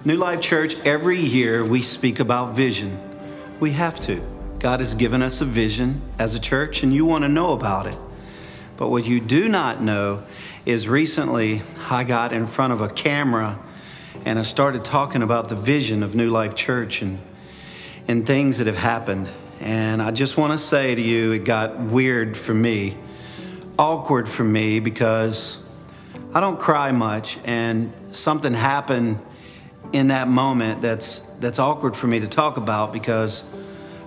New Life Church, every year we speak about vision. We have to. God has given us a vision as a church, and you want to know about it. But what you do not know is recently I got in front of a camera and I started talking about the vision of New Life Church and things that have happened. And I just want to say to you, it got weird for me, awkward for me, because I don't cry much, and something happened in that moment that's awkward for me to talk about, because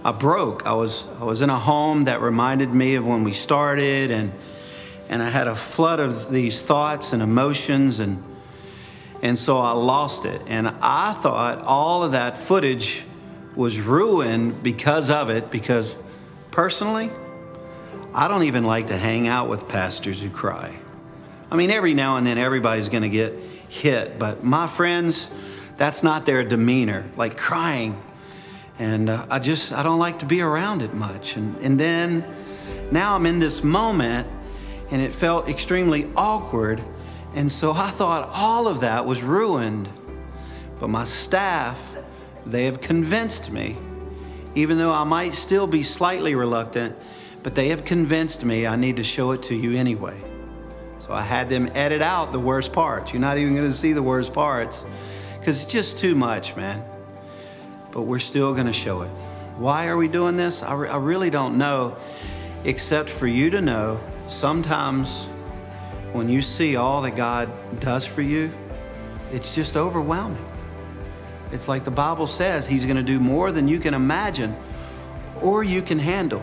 I broke. I was in a home that reminded me of when we started, and I had a flood of these thoughts and emotions, and so I lost it. And I thought all of that footage was ruined because of it, because personally, I don't even like to hang out with pastors who cry. I mean, every now and then everybody's going to get hit, but my friends, that's not their demeanor, like crying. And I don't like to be around it much. And then now I'm in this moment and it felt extremely awkward. And so I thought all of that was ruined. But my staff, they have convinced me, even though I might still be slightly reluctant, but they have convinced me I need to show it to you anyway. So I had them edit out the worst parts. You're not even going to see the worst parts because it's just too much, man. But we're still going to show it. Why are we doing this? I really don't know, except for you to know sometimes when you see all that God does for you, it's just overwhelming. It's like the Bible says, He's going to do more than you can imagine or you can handle.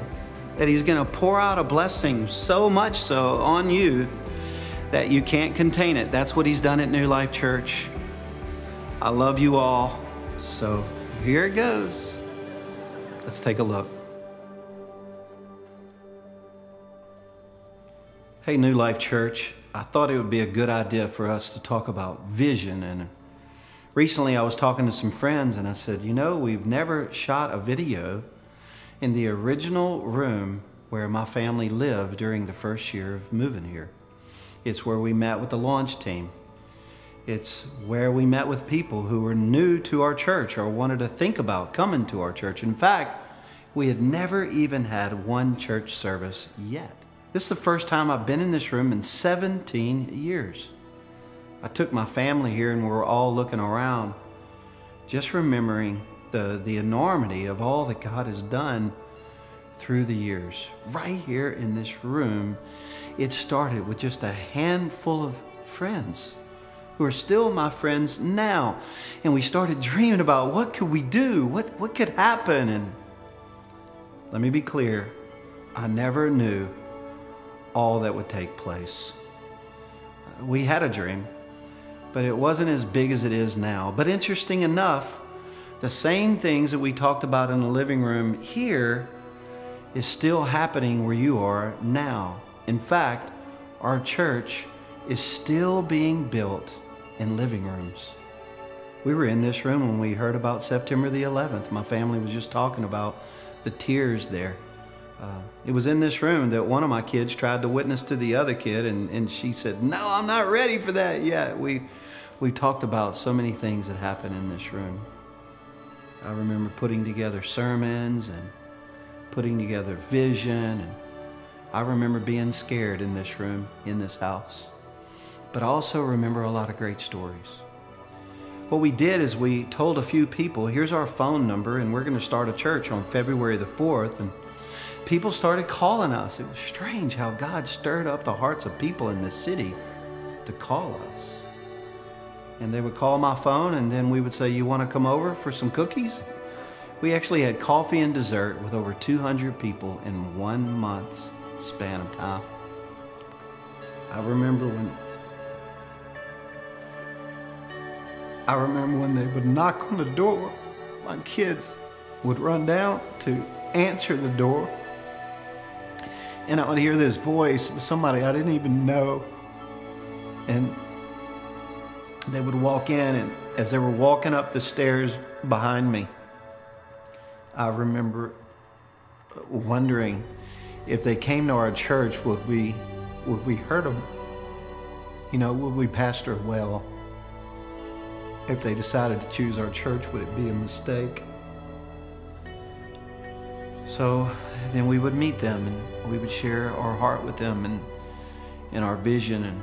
That He's going to pour out a blessing so much so on you that you can't contain it. That's what He's done at New Life Church. I love you all. So here it goes. Let's take a look. Hey, New Life Church. I thought it would be a good idea for us to talk about vision. And recently I was talking to some friends and I said, you know, we've never shot a video in the original room where my family lived during the first year of moving here. It's where we met with the launch team. It's where we met with people who were new to our church or wanted to think about coming to our church. In fact, we had never even had one church service yet. This is the first time I've been in this room in 17 years. I took my family here and we were all looking around, just remembering the enormity of all that God has done through the years. Right here in this room, it started with just a handful of friends who are still my friends now. And we started dreaming about what could we do? What could happen? And let me be clear, I never knew all that would take place. We had a dream, but it wasn't as big as it is now. But interesting enough, the same things that we talked about in the living room here is still happening where you are now. In fact, our church is still being built in living rooms. We were in this room when we heard about September the 11th. My family was just talking about the tears there. It was in this room that one of my kids tried to witness to the other kid, and she said, no, I'm not ready for that yet. We talked about so many things that happened in this room. I remember putting together sermons and putting together vision, and I remember being scared in this room, in this house. But I also remember a lot of great stories. What we did is we told a few people, here's our phone number, and we're going to start a church on February the 4th. And people started calling us. It was strange how God stirred up the hearts of people in this city to call us. And they would call my phone, and then we would say, you want to come over for some cookies? We actually had coffee and dessert with over 200 people in 1 month's span of time. I remember when they would knock on the door, my kids would run down to answer the door, and I would hear this voice of somebody I didn't even know, and they would walk in, and as they were walking up the stairs behind me, I remember wondering if they came to our church, would we hurt them? You know, would we pastor well? if they decided to choose our church, would it be a mistake? So then we would meet them and we would share our heart with them and our vision. And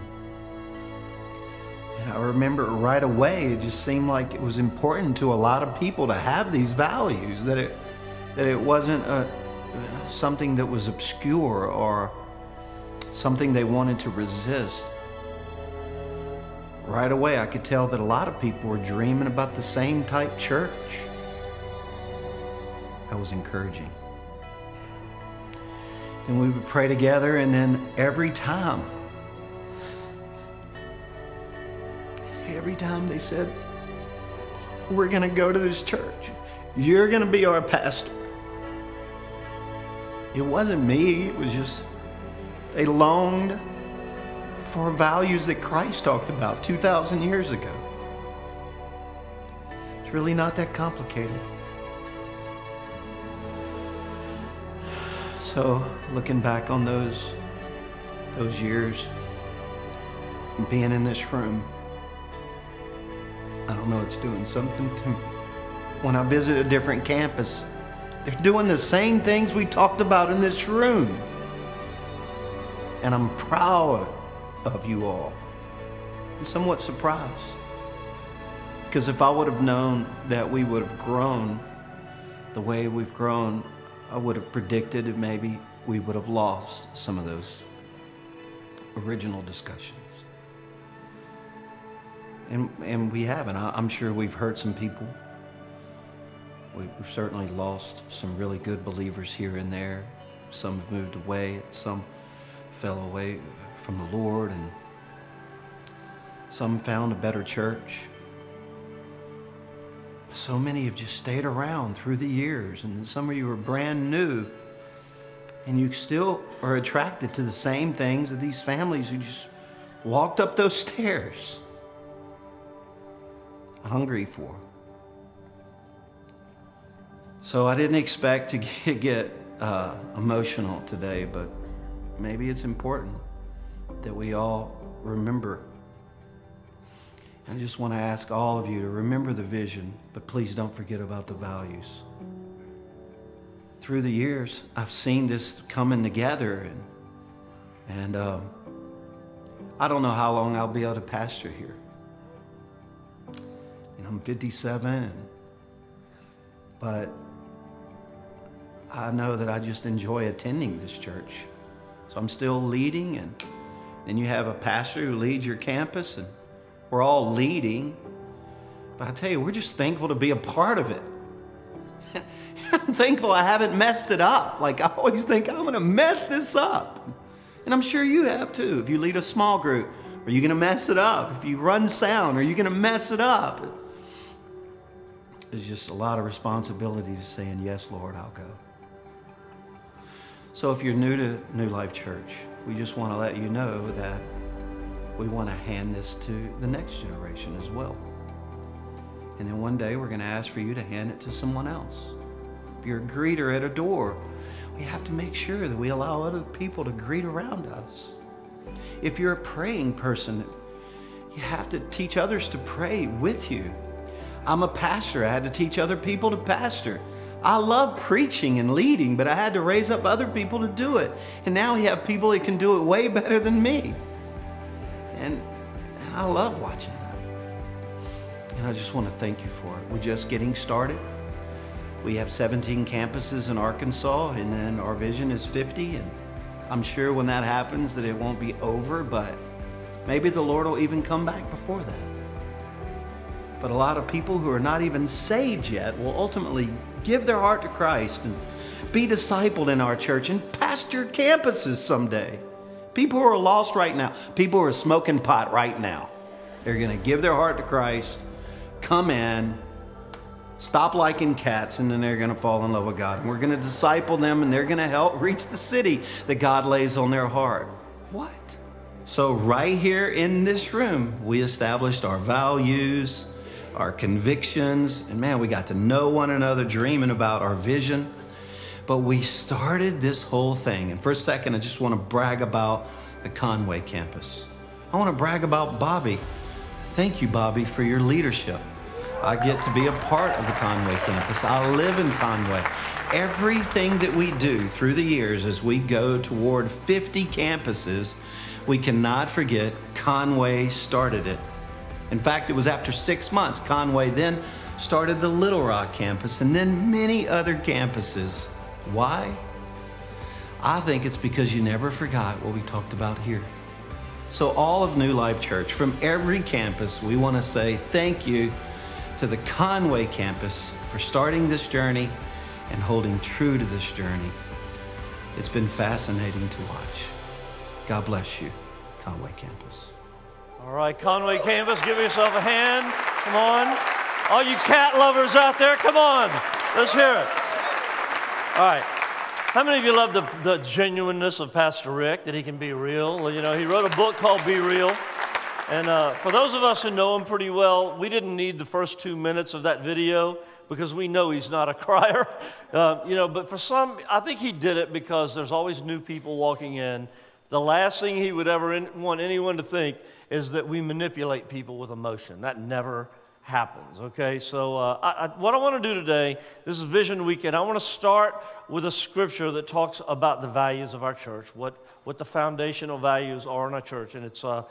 I remember right away, it just seemed like it was important to a lot of people to have these values, that it wasn't something that was obscure or something they wanted to resist. Right away, I could tell that a lot of people were dreaming about the same type church. That was encouraging. Then we would pray together, and then every time they said, we're gonna go to this church. You're gonna be our pastor. It wasn't me, it was just, they longed for values that Christ talked about 2,000 years ago. It's really not that complicated. So looking back on those years, being in this room, I don't know, it's doing something to me. When I visit a different campus, they're doing the same things we talked about in this room. And I'm proud of you all. I'm somewhat surprised. Because if I would have known that we would have grown the way we've grown, I would have predicted that maybe we would have lost some of those original discussions. And we haven't. I'm sure we've hurt some people. We've certainly lost some really good believers here and there. Some have moved away, some fell away from the Lord, and some found a better church. So many have just stayed around through the years, and some of you are brand new, and you still are attracted to the same things of these families who just walked up those stairs hungry for. So I didn't expect to get emotional today, but maybe it's important that we all remember. I just want to ask all of you to remember the vision, but please don't forget about the values. Through the years, I've seen this coming together, and I don't know how long I'll be able to pastor here. And I'm 57, but I know that I just enjoy attending this church. So I'm still leading, and then you have a pastor who leads your campus, and we're all leading. But I tell you, we're just thankful to be a part of it. I'm thankful I haven't messed it up. Like, I always think I'm gonna mess this up. And I'm sure you have too. If you lead a small group, are you gonna mess it up? If you run sound, are you gonna mess it up? There's just a lot of responsibility to saying, yes, Lord, I'll go. So if you're new to New Life Church, we just want to let you know that we want to hand this to the next generation as well. And then one day we're going to ask for you to hand it to someone else. If you're a greeter at a door, we have to make sure that we allow other people to greet around us. If you're a praying person, you have to teach others to pray with you. I'm a pastor. I had to teach other people to pastor. I love preaching and leading, but I had to raise up other people to do it. And now we have people that can do it way better than me. And I love watching that. And I just want to thank you for it. We're just getting started. We have 17 campuses in Arkansas, and then our vision is 50. And I'm sure when that happens that it won't be over, but maybe the Lord will even come back before that. But a lot of people who are not even saved yet will ultimately give their heart to Christ and be discipled in our church and pastor campuses someday. People who are lost right now, people who are smoking pot right now, they're going to give their heart to Christ, come in, stop liking cats, and then they're going to fall in love with God. And we're going to disciple them, and they're going to help reach the city that God lays on their heart. What? So right here in this room, we established our values, our convictions, and man, we got to know one another, dreaming about our vision. But we started this whole thing. And for a second, I just want to brag about the Conway campus. I want to brag about Bobby. Thank you, Bobby, for your leadership. I get to be a part of the Conway campus. I live in Conway. Everything that we do through the years as we go toward 50 campuses, we cannot forget Conway started it. In fact, it was after 6 months, Conway then started the Little Rock campus and then many other campuses. Why? I think it's because you never forgot what we talked about here. So all of New Life Church, from every campus, we want to say thank you to the Conway campus for starting this journey and holding true to this journey. It's been fascinating to watch. God bless you, Conway campus. All right, Conway campus, give yourself a hand. Come on. All you cat lovers out there, come on. Let's hear it. All right. How many of you love the genuineness of Pastor Rick, that he can be real? Well, you know, he wrote a book called Be Real. And for those of us who know him pretty well, we didn't need the first 2 minutes of that video because we know he's not a crier. You know, but for some, I think he did it because there's always new people walking in. The last thing he would ever want anyone to think is that we manipulate people with emotion. That never happens, okay? So what I want to do today, this is Vision Weekend. I want to start with a scripture that talks about the values of our church, what the foundational values are in our church. And it's 1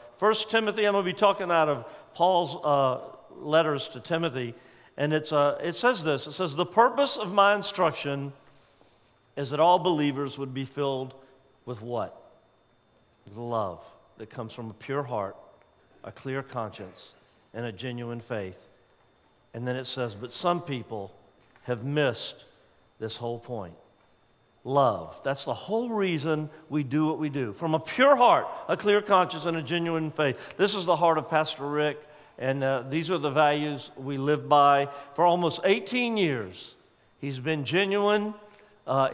Timothy. I'm going to be talking out of Paul's letters to Timothy. And it says this. It says, the purpose of my instruction is that all believers would be filled with what? With love that comes from a pure heart, a clear conscience, and a genuine faith. And then it says, but some people have missed this whole point. Love. That's the whole reason we do what we do. From a pure heart, a clear conscience, and a genuine faith. This is the heart of Pastor Rick, and these are the values we live by. For almost 18 years, he's been genuine.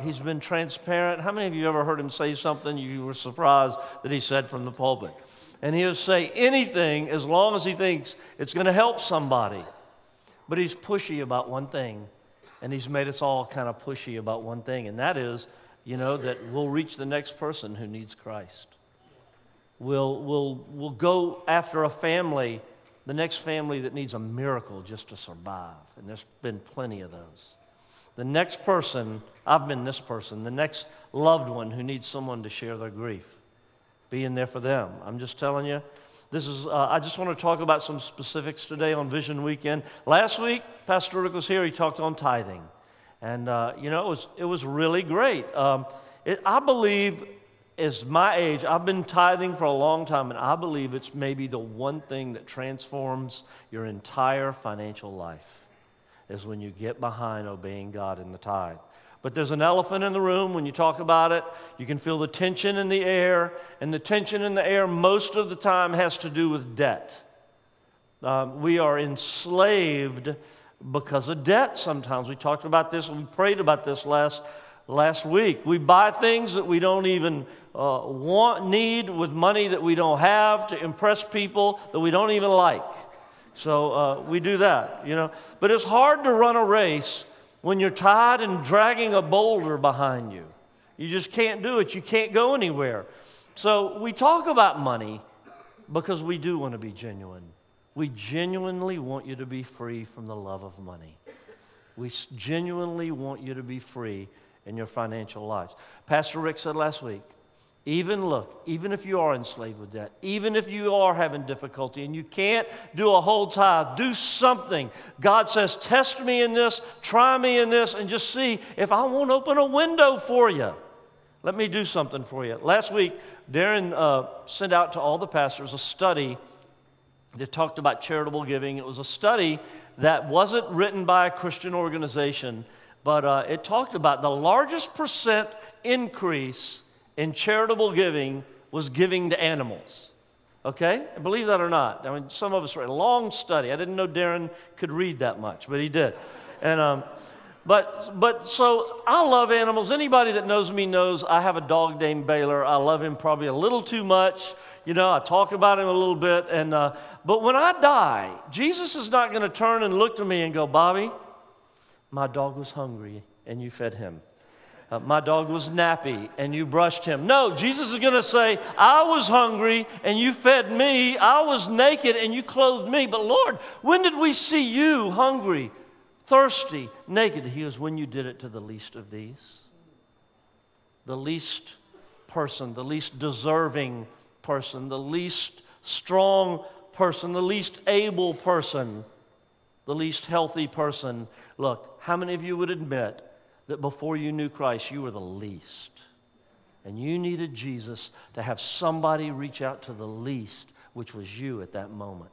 He's been transparent. How many of you ever heard him say something you were surprised that he said from the pulpit? And he'll say anything as long as he thinks it's going to help somebody. But he's pushy about one thing, and he's made us all kind of pushy about one thing, and that is, you know, that we'll reach the next person who needs Christ. We'll go after a family, the next family that needs a miracle just to survive, and there's been plenty of those. The next person, I've been this person, the next loved one who needs someone to share their grief. Being there for them. I'm just telling you, this is, I just want to talk about some specifics today on Vision Weekend. Last week, Pastor Rick was here, he talked on tithing. And, you know, it was really great. I believe, as my age, I've been tithing for a long time, and I believe it's maybe the one thing that transforms your entire financial life, is when you get behind obeying God in the tithe. But there's an elephant in the room when you talk about it. You can feel the tension in the air, and the tension in the air most of the time has to do with debt. We are enslaved because of debt sometimes. We talked about this, and we prayed about this last week. We buy things that we don't even need with money that we don't have to impress people that we don't even like. So we do that, you know. But it's hard to run a race when you're tired and dragging a boulder behind you. You just can't do it. You can't go anywhere. So we talk about money because we do want to be genuine. We genuinely want you to be free from the love of money. We genuinely want you to be free in your financial lives. Pastor Rick said last week, even if you are enslaved with debt, even if you are having difficulty and you can't do a whole tithe, do something. God says, test me in this, try me in this, and just see if I won't open a window for you. Let me do something for you. Last week, Darren sent out to all the pastors a study that talked about charitable giving. It was a study that wasn't written by a Christian organization, but it talked about the largest percent increase in charitable giving was giving to animals. Okay? Believe that or not. I mean, some of us read a long study. I didn't know Darren could read that much, but he did. And but so I love animals. Anybody that knows me knows I have a dog named Baylor. I love him probably a little too much. You know, I talk about him a little bit. And but when I die, Jesus is not going to turn and look to me and go, Bobby, my dog was hungry and you fed him. my dog was nappy and you brushed him. No, Jesus is going to say, I was hungry and you fed me. I was naked and you clothed me. But Lord, when did we see you hungry, thirsty, naked? He goes, when you did it to the least of these. The least person, the least deserving person, the least strong person, the least able person, the least healthy person. Look, how many of you would admit that before you knew Christ, you were the least? And you needed Jesus to have somebody reach out to the least, which was you at that moment.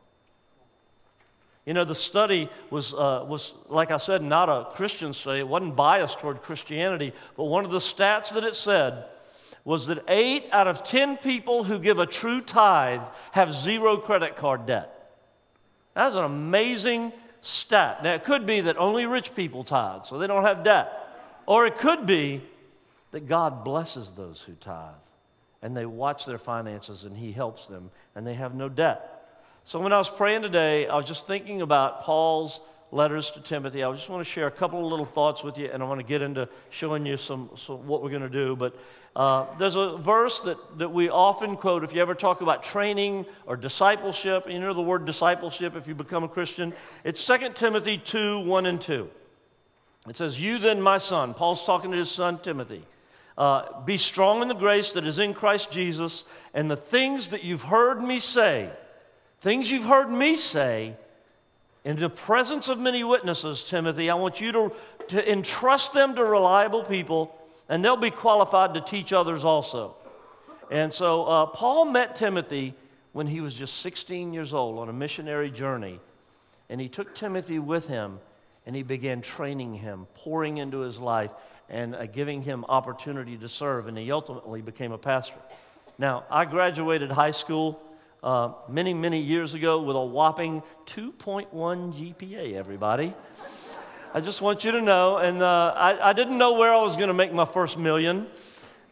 You know, the study was, like I said, not a Christian study. It wasn't biased toward Christianity. But one of the stats that it said was that 8 out of 10 people who give a true tithe have 0 credit card debt. That's an amazing stat. Now, it could be that only rich people tithe, so they don't have debt. Or it could be that God blesses those who tithe, and they watch their finances, and He helps them, and they have no debt. So when I was praying today, I was just thinking about Paul's letters to Timothy. I just want to share a couple of little thoughts with you, and I want to get into showing you some what we're going to do. But there's a verse that we often quote if you ever talk about training or discipleship. You know the word discipleship if you become a Christian. It's 2 Timothy 2, 1 and 2. It says, you then, my son, Paul's talking to his son Timothy, be strong in the grace that is in Christ Jesus, and the things that you've heard me say, in the presence of many witnesses, Timothy, I want you to entrust them to reliable people, and they'll be qualified to teach others also. And so Paul met Timothy when he was just 16 years old on a missionary journey, and he took Timothy with him, and he began training him, pouring into his life, and giving him opportunity to serve, and he ultimately became a pastor. Now, I graduated high school many, many years ago with a whopping 2.1 GPA, everybody. I just want you to know, and I didn't know where I was going to make my first million,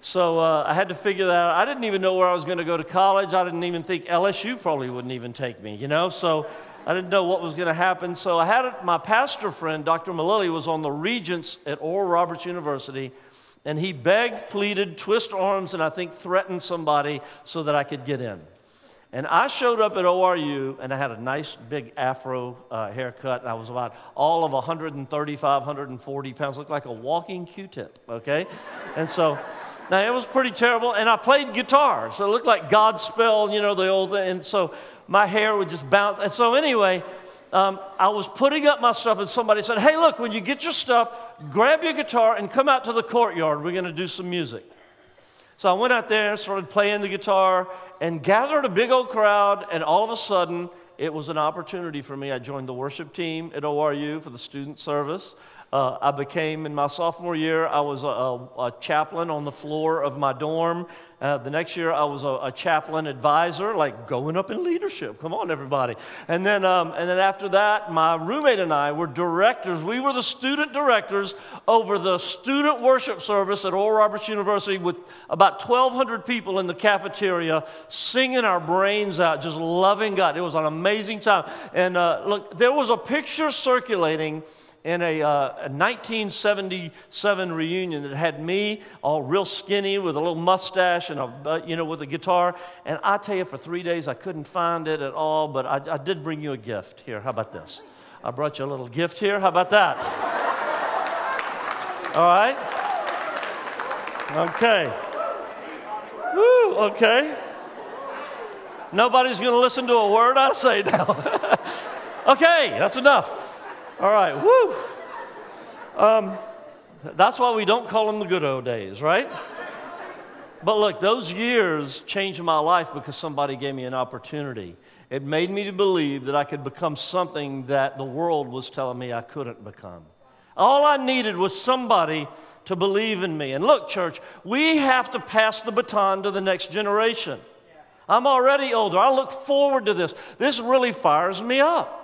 so I had to figure that out. I didn't even know where I was going to go to college. I didn't even think LSU probably wouldn't even take me, you know, so I didn't know what was going to happen. So I had my pastor friend, Dr. Malilly, was on the Regents at Oral Roberts University, and he begged, pleaded, twisted arms, and I think threatened somebody so that I could get in. And I showed up at ORU, and I had a nice big afro haircut, and I was about all of 135, 140 pounds, looked like a walking Q-tip, okay? And so, now it was pretty terrible, and I played guitar, so it looked like Godspell, you know, the old thing, and so my hair would just bounce. And so anyway, I was putting up my stuff, and somebody said, hey, look, when you get your stuff, grab your guitar and come out to the courtyard. We're going to do some music. So I went out there, started playing the guitar, and gathered a big old crowd, and all of a sudden, it was an opportunity for me. I joined the worship team at ORU for the student service. I became, in my sophomore year, I was a chaplain on the floor of my dorm. The next year, I was a chaplain advisor, like going up in leadership. Come on, everybody. And then after that, my roommate and I were directors. We were the student directors over the student worship service at Oral Roberts University with about 1,200 people in the cafeteria singing our brains out, just loving God. It was an amazing time. And look, there was a picture circulating in a 1977 reunion that had me all real skinny with a little mustache and with a guitar. And I tell you, for 3 days I couldn't find it at all, but I did bring you a gift. Here, how about this? I brought you a little gift here. How about that? All right? Okay. Woo, okay. Nobody's going to listen to a word I say now. Okay, that's enough. All right, woo. That's why we don't call them the good old days, right? But look, those years changed my life because somebody gave me an opportunity. It made me to believe that I could become something that the world was telling me I couldn't become. All I needed was somebody to believe in me. And look, church, we have to pass the baton to the next generation. I'm already older. I look forward to this. This really fires me up.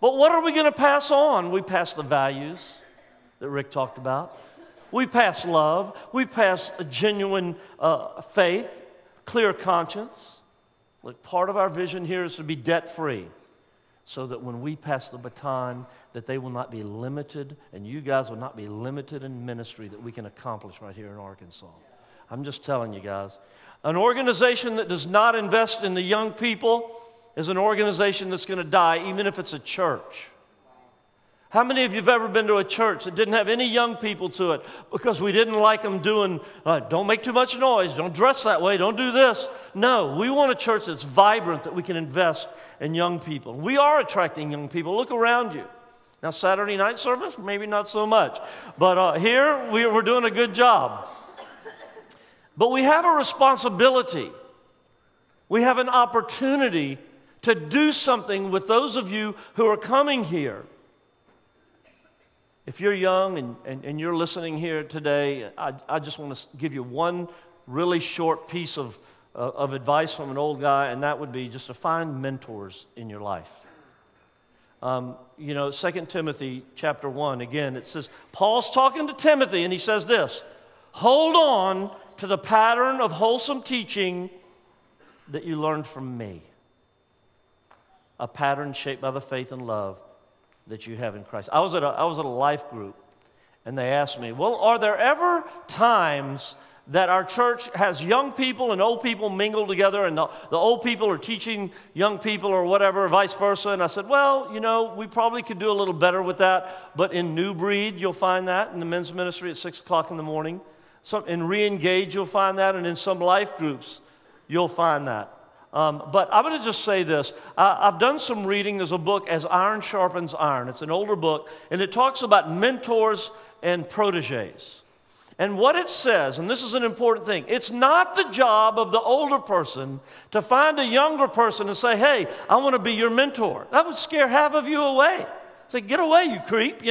But what are we going to pass on? We pass the values that Rick talked about. We pass love. We pass a genuine faith, clear conscience. Look, part of our vision here is to be debt-free. so that when we pass the baton, that they will not be limited, and you guys will not be limited in ministry that we can accomplish right here in Arkansas. I'm just telling you guys. An organization that does not invest in the young people is an organization that's going to die, even if it's a church. How many of you have ever been to a church that didn't have any young people to it because we didn't like them doing, don't make too much noise, don't dress that way, don't do this? No, we want a church that's vibrant, that we can invest in young people. We are attracting young people. Look around you. Now, Saturday night service, maybe not so much. But here, we're doing a good job. But we have a responsibility. We have an opportunity to do something with those of you who are coming here. If you're young and you're listening here today, I just want to give you one really short piece of advice from an old guy, and that would be just to find mentors in your life. 2 Timothy chapter 1, again, it says, Paul's talking to Timothy, and he says this, hold on to the pattern of wholesome teaching that you learned from me. A pattern shaped by the faith and love that you have in Christ. I was at a life group, and they asked me, well, are there ever times that our church has young people and old people mingled together, and the old people are teaching young people or whatever, vice versa? And I said, well, we probably could do a little better with that, but in New Breed, you'll find that in the men's ministry at 6 o'clock in the morning. In Re-Engage, you'll find that, and in some life groups, you'll find that. But I'm going to just say this. I've done some reading. There's a book, As Iron Sharpens Iron. It's an older book, and it talks about mentors and proteges. And what it says, and this is an important thing, it's not the job of the older person to find a younger person and say, hey, I want to be your mentor. That would scare half of you away. Say, get away, you creep,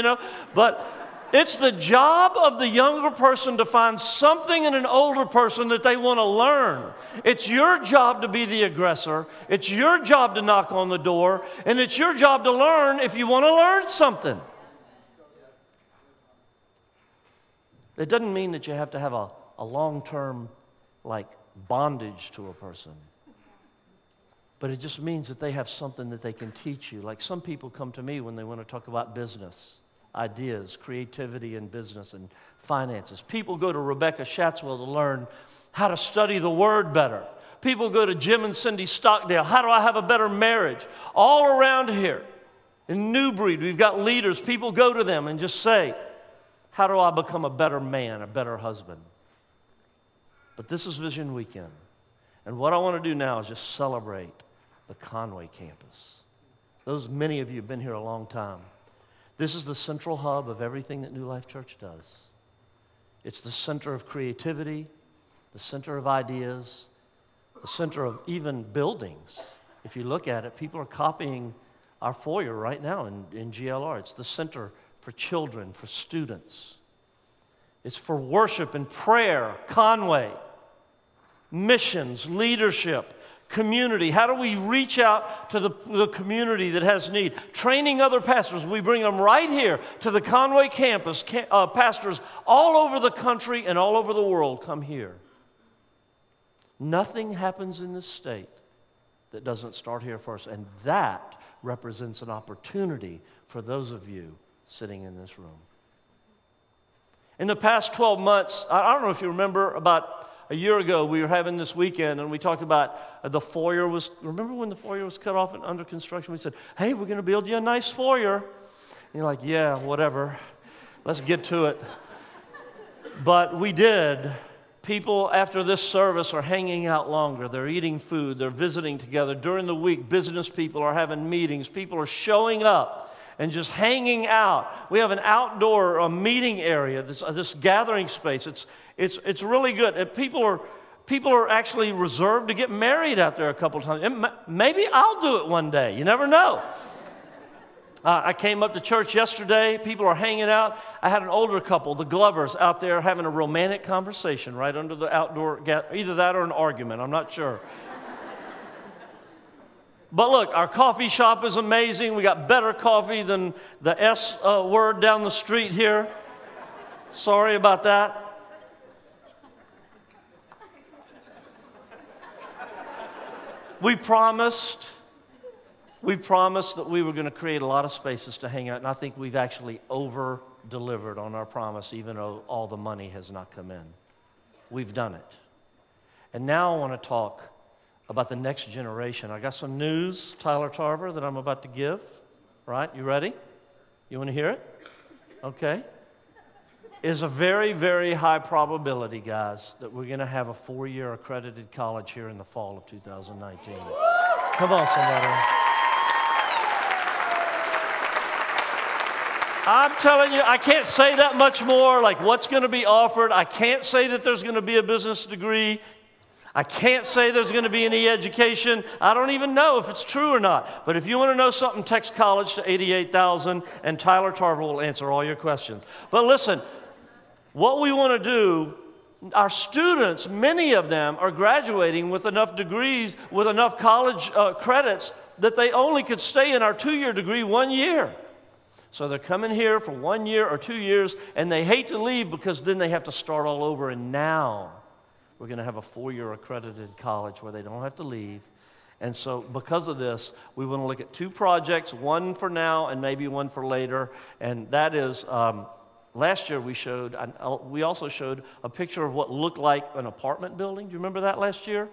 But it's the job of the younger person to find something in an older person that they want to learn. It's your job to be the aggressor. It's your job to knock on the door. And it's your job to learn if you want to learn something. It doesn't mean that you have to have a long-term, bondage to a person. But it just means that they have something that they can teach you. Like some people come to me when they want to talk about business, ideas, creativity in business and finances. People go to Rebecca Schatzwell to learn how to study the Word better. People go to Jim and Cindy Stockdale. How do I have a better marriage? All around here in New Breed, we've got leaders. People go to them and just say, how do I become a better man, a better husband? But this is Vision Weekend. And what I want to do now is just celebrate the Conway campus. Many of you have been here a long time. This is the central hub of everything that New Life Church does. It's the center of creativity, the center of ideas, the center of even buildings. If you look at it, people are copying our foyer right now in GLR. It's the center for children, for students. It's for worship and prayer, Conway, missions, leadership, community. How do we reach out to the community that has need? Training other pastors. We bring them right here to the Conway campus. Pastors all over the country and all over the world come here. Nothing happens in this state that doesn't start here first. And that represents an opportunity for those of you sitting in this room. In the past 12 months, I don't know if you remember, about a year ago, we were having this weekend, and we talked about remember when the foyer was cut off and under construction? We said, hey, we're going to build you a nice foyer. And you're like, yeah, whatever. Let's get to it. But we did. People after this service are hanging out longer. They're eating food. They're visiting together. During the week, business people are having meetings. People are showing up and just hanging out. We have an outdoor meeting area, this gathering space. It's really good. People are actually reserved to get married out there a couple times. Maybe I'll do it one day. You never know. I came up to church yesterday. People are hanging out. I had an older couple, the Glovers, out there having a romantic conversation right under the outdoor, either that or an argument. I'm not sure. But look, our coffee shop is amazing. We got better coffee than the S word down the street here. Sorry about that. We promised We promised that we were going to create a lot of spaces to hang out, and I think we've actually over-delivered on our promise, even though all the money has not come in. We've done it. And now I want to talk about the next generation. I got some news, Tyler Tarver, that I'm about to give. Right? You ready? You want to hear it? Okay. Is a very, very high probability, guys, that we're going to have a 4-year accredited college here in the fall of 2019. Come on, somebody. I'm telling you, I can't say that much more, like what's going to be offered. I can't say that there's going to be a business degree. I can't say there's going to be any education. I don't even know if it's true or not. But if you want to know something, text college to 88,000, and Tyler Tarver will answer all your questions. But listen, what we want to do, our students, many of them are graduating with enough degrees, with enough college credits that they only could stay in our 2-year degree 1 year. So they're coming here for 1 year or 2 years, and they hate to leave because then they have to start all over. And now we're going to have a 4-year accredited college where they don't have to leave. And so because of this, we want to look at 2 projects, one for now and maybe one for later. And that is, last year we also showed a picture of what looked like an apartment building. Do you remember that last year?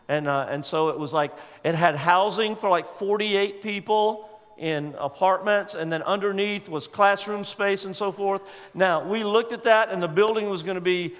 And so it was like, it had housing for like 48 people in apartments, and then underneath was classroom space and so forth. Now, we looked at that, and the building was going to be,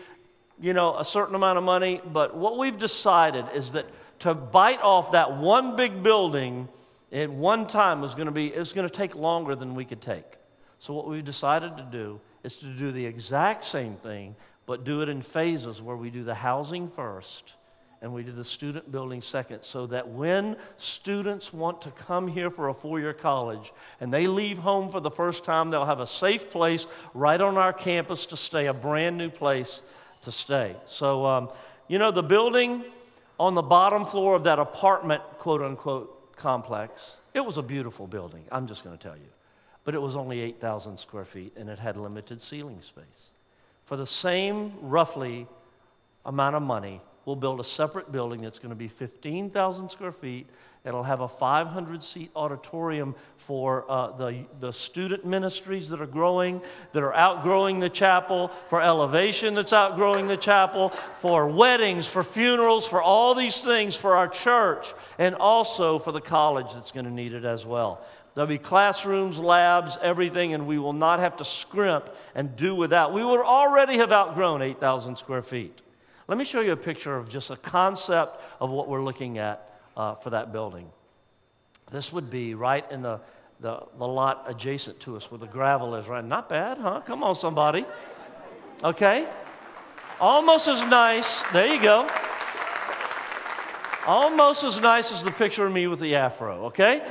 you know, a certain amount of money, but what we've decided is that to bite off that one big building at one time it's going to take longer than we could take. So what we've decided to do is to do the exact same thing, but do it in phases where we do the housing first and we do the student building second, so that when students want to come here for a 4-year college and they leave home for the first time, they'll have a safe place right on our campus to stay, a brand new place to stay. So, you know, the building on the bottom floor of that apartment, quote-unquote, complex, it was a beautiful building, I'm just going to tell you. But it was only 8,000 square feet, and it had limited ceiling space. For the same, roughly, amount of money, we'll build a separate building that's going to be 15,000 square feet. It'll have a 500-seat auditorium for the student ministries that are growing, that are outgrowing the chapel, for Elevation that's outgrowing the chapel, for weddings, for funerals, for all these things, for our church, and also for the college that's going to need it as well. There'll be classrooms, labs, everything, and we will not have to scrimp and do without. We would already have outgrown 8,000 square feet. Let me show you a picture of just a concept of what we're looking at for that building. This would be right in the lot adjacent to us where the gravel is, right? Not bad, huh? Come on, somebody. Okay? Almost as nice. There you go. Almost as nice as the picture of me with the afro, okay?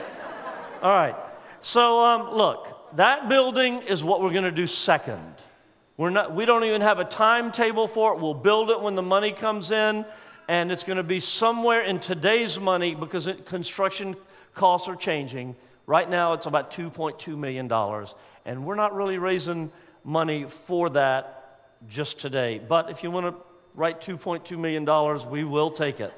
All right. So, look, that building is what we're going to do second. We don't even have a timetable for it. We'll build it when the money comes in, and it's going to be somewhere in today's money because construction costs are changing. Right now, it's about $2.2 million, and we're not really raising money for that just today. But if you want to write $2.2 million, we will take it.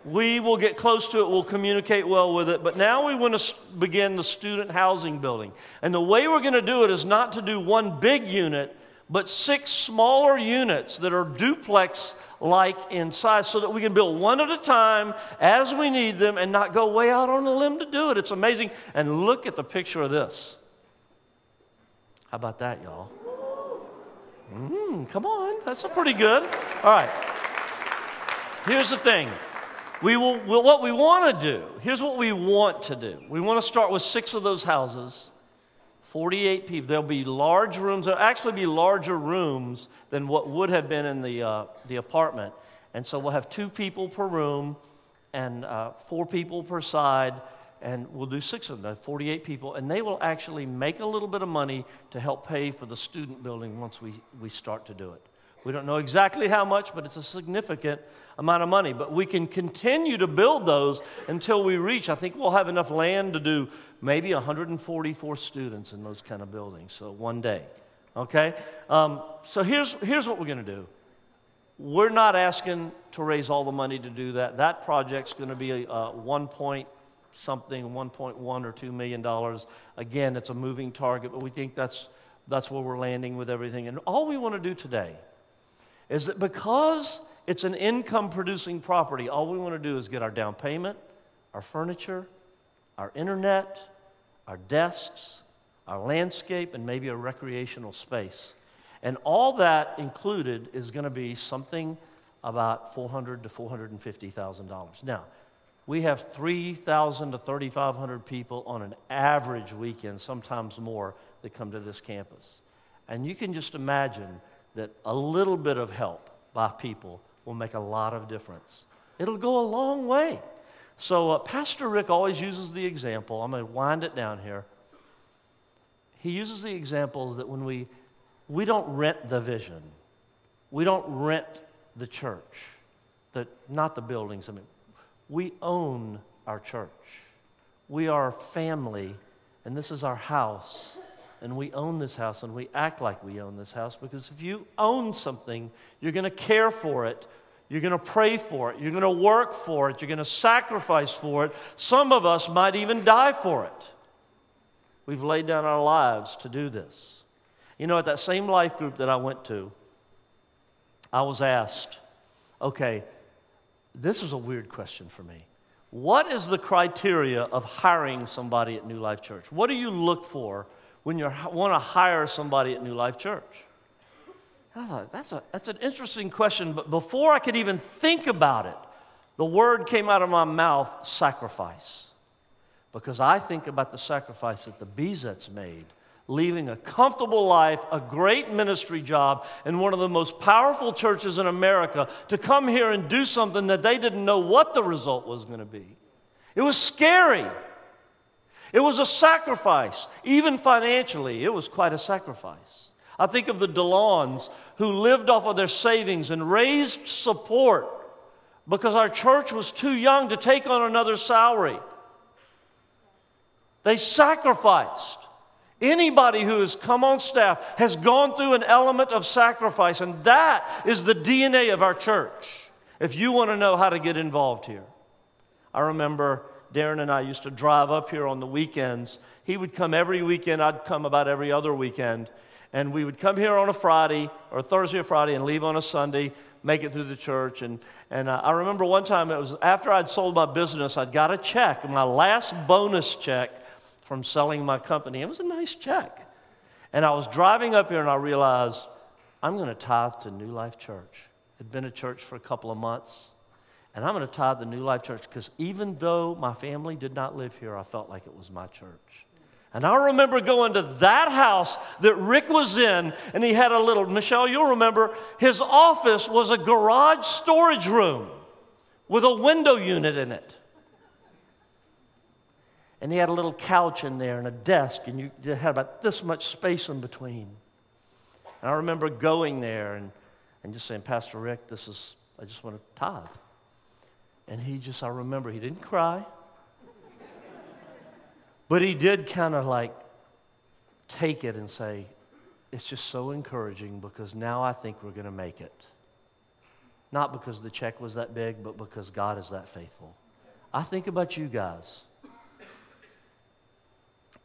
We will get close to it. We'll communicate well with it. But now we want to begin the student housing building. And the way we're going to do it is not to do one big unit, but 6 smaller units that are duplex-like in size so that we can build one at a time as we need them and not go way out on a limb to do it. It's amazing. And look at the picture of this. How about that, y'all? Come on. That's pretty good. All right. Here's the thing. What we want to do, here's what we want to do. We want to start with 6 of those houses, 48 people. There'll be large rooms. There'll actually be larger rooms than what would have been in the apartment. And so we'll have 2 people per room and 4 people per side, and we'll do 6 of them, 48 people. And they will actually make a little bit of money to help pay for the student building once we start to do it. We don't know exactly how much, but it's a significant amount of money. But we can continue to build those until we reach, I think we'll have enough land to do maybe 144 students in those kind of buildings, so one day, okay? So here's what we're going to do. We're not asking to raise all the money to do that. That project's going to be something, 1.1 or $2 million. Again, it's a moving target, but we think that's where we're landing with everything. And all we want to do today is that because it's an income-producing property, all we want to do is get our down payment, our furniture, our internet, our desks, our landscape, and maybe a recreational space. And all that included is going to be something about $400,000 to $450,000. Now, we have 3,000 to 3,500 people on an average weekend, sometimes more, that come to this campus. And you can just imagine that a little bit of help by people will make a lot of difference. It'll go a long way. So Pastor Rick always uses the example. I'm going to wind it down here. He uses the examples that when we don't rent the vision. We don't rent the church. Not the buildings. I mean, we own our church. We are family, and this is our house. And we own this house, and we act like we own this house, because if you own something, you're going to care for it. You're going to pray for it. You're going to work for it. You're going to sacrifice for it. Some of us might even die for it. We've laid down our lives to do this. You know, at that same life group that I went to, I was asked, okay, this is a weird question for me. What is the criteria of hiring somebody at New Life Church? What do you look for when you want to hire somebody at New Life Church? I thought, that's an interesting question, but before I could even think about it, the word came out of my mouth, sacrifice. Because I think about the sacrifice that the Bezets made, leaving a comfortable life, a great ministry job, and one of the most powerful churches in America to come here and do something that they didn't know what the result was going to be. It was scary. It was a sacrifice. Even financially, it was quite a sacrifice. I think of the DeLawns who lived off of their savings and raised support because our church was too young to take on another salary. They sacrificed. Anybody who has come on staff has gone through an element of sacrifice, and that is the DNA of our church, if you want to know how to get involved here. I remember Darren and I used to drive up here on the weekends. He would come every weekend. I'd come about every other weekend. And we would come here on a Friday or Thursday or Friday and leave on a Sunday, make it through the church. And I remember one time, it was after I'd sold my business, I'd got a check, my last bonus check from selling my company. It was a nice check. And I was driving up here and I realized, I'm going to tithe to New Life Church. I'd been at church for a couple of months. And I'm going to tithe to New Life Church because even though my family did not live here, I felt like it was my church. And I remember going to that house that Rick was in, and he had a little, Michelle, you'll remember, his office was a garage storage room with a window unit in it. And he had a little couch in there and a desk, and you had about this much space in between. And I remember going there and just saying, Pastor Rick, I just want to tithe. And I remember he didn't cry. But he did kind of like take it and say, it's just so encouraging because now I think we're going to make it. Not because the check was that big, but because God is that faithful. I think about you guys.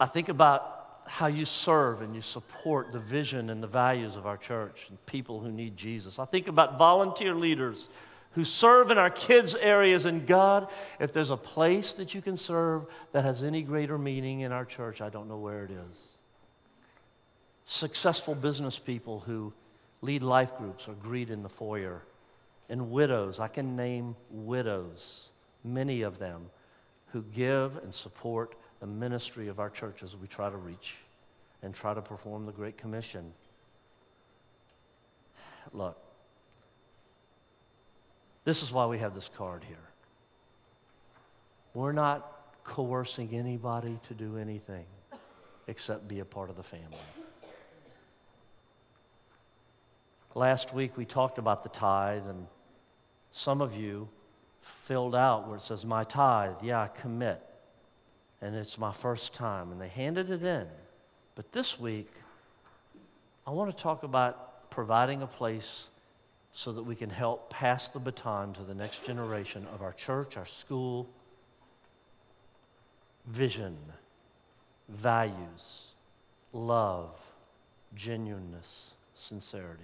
I think about how you serve and you support the vision and the values of our church and people who need Jesus. I think about volunteer leaders who serve in our kids' areas. And God, if there's a place that you can serve that has any greater meaning in our church, I don't know where it is. Successful business people who lead life groups or greet in the foyer. And widows, I can name widows, many of them, who give and support the ministry of our church as we try to reach and try to perform the Great Commission. Look, this is why we have this card here. We're not coercing anybody to do anything except be a part of the family. Last week we talked about the tithe, and some of you filled out where it says, my tithe, yeah, I commit, and it's my first time, and they handed it in. But this week, I want to talk about providing a place so that we can help pass the baton to the next generation of our church, our school, vision, values, love, genuineness, sincerity.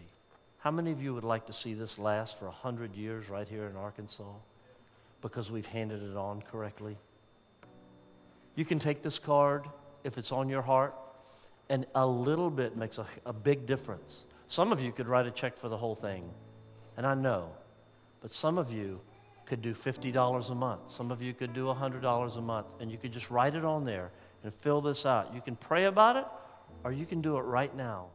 How many of you would like to see this last for 100 years right here in Arkansas because we've handed it on correctly? You can take this card if it's on your heart, and a little bit makes a big difference. Some of you could write a check for the whole thing, and I know, but some of you could do $50 a month. Some of you could do $100 a month, and you could just write it on there and fill this out. You can pray about it, or you can do it right now.